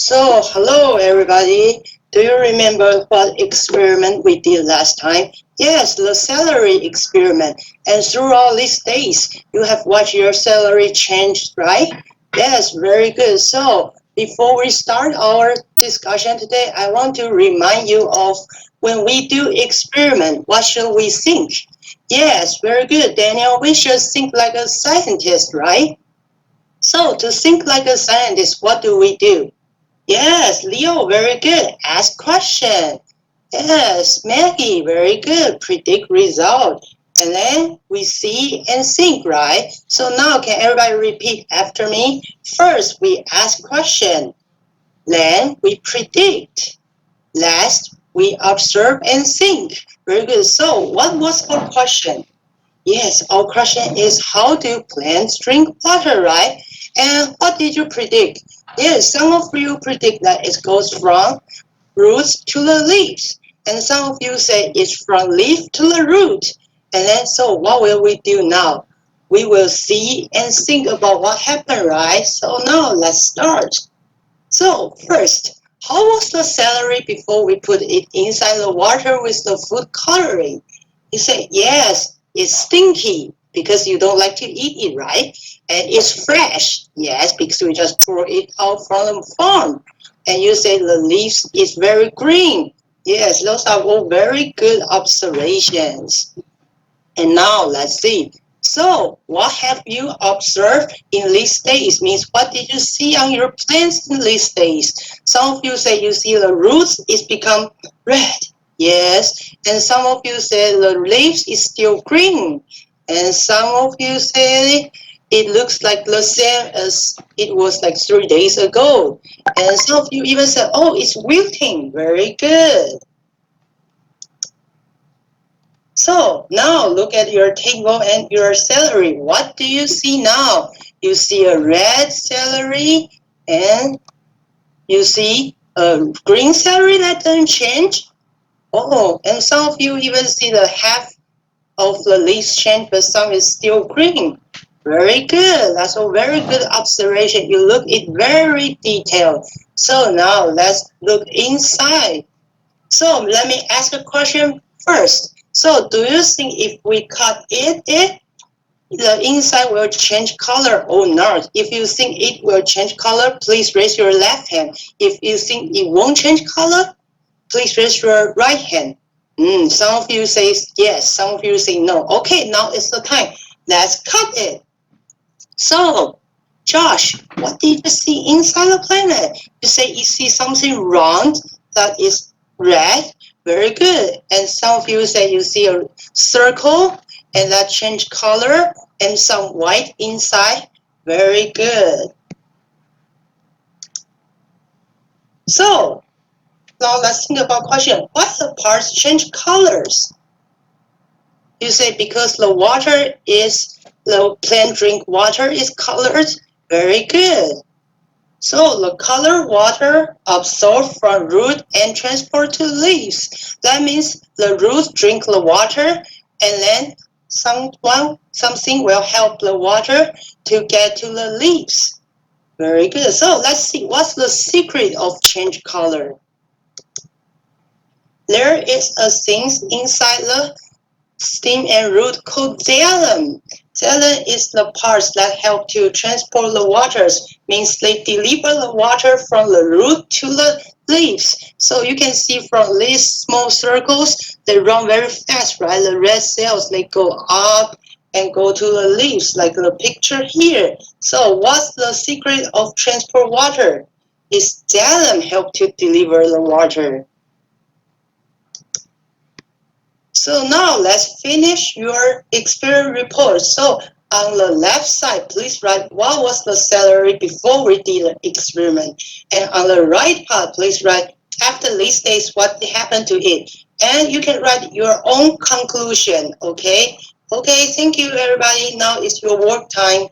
So, hello everybody. Do you remember what experiment we did last time? Yes, the celery experiment. And throughout these days, you have watched your celery change, right? Yes, very good. So, before we start our discussion today, I want to remind you of when we do experiment, what should we think? Yes, very good, Daniel. We should think like a scientist, right? So, to think like a scientist, what do we do? Yes, Leo, very good. Ask question. Yes, Maggie, very good. Predict result. And then we see and think, right? So now can everybody repeat after me? First, we ask question. Then we predict. Last, we observe and think. Very good. So what was our question? Yes, our question is how do plants drink water, right? And what did you predict? Yes, some of you predict that it goes from roots to the leaves. And some of you say it's from leaf to the root. And then, so what will we do now? We will see and think about what happened, right? So now let's start. So first, how was the celery before we put it inside the water with the food coloring? You say, yes, it's stinky because you don't like to eat it, right? And it's fresh, yes, because we just pour it out from the farm. And you say the leaves is very green. Yes, those are all very good observations. And now let's see. So, what have you observed in these days? Means what did you see on your plants in these days? Some of you say you see the roots is become red. Yes, and some of you say the leaves is still green. And some of you say it looks like the same as it was like 3 days ago. And some of you even said, oh, it's wilting. Very good. So now look at your table and your celery. What do you see now? You see a red celery and you see a green celery that doesn't change. Oh, and some of you even see the half of the leaves change, but some is still green. Very good. That's a very good observation. You look it very detailed. So now let's look inside. So let me ask a question first. So do you think if we cut it, the inside will change color or not? If you think it will change color, please raise your left hand. If you think it won't change color, please raise your right hand. Some of you say yes, some of you say no. Okay, now is the time. Let's cut it. So, Josh, what did you see inside the planet? You say you see something round that is red. Very good. And some of you say you see a circle and that change color and some white inside. Very good. So, now let's think about question. What the parts change colors? You say because the water is, the plant drink water is colored. Very good. So the color water absorbed from root and transport to leaves. That means the roots drink the water and then something will help the water to get to the leaves. Very good. So let's see what's the secret of change color. There is a thing inside the stem and root called xylem. Xylem is the parts that help to transport the waters, means they deliver the water from the root to the leaves. So you can see from these small circles, they run very fast, right? The red cells, they go up and go to the leaves, like the picture here. So what's the secret of transport water? Is xylem help to deliver the water. So now let's finish your experiment report. So on the left side, please write what was the celery before we did the experiment. And on the right part, please write after these days what happened to it. And you can write your own conclusion, okay? Okay, thank you everybody. Now it's your work time.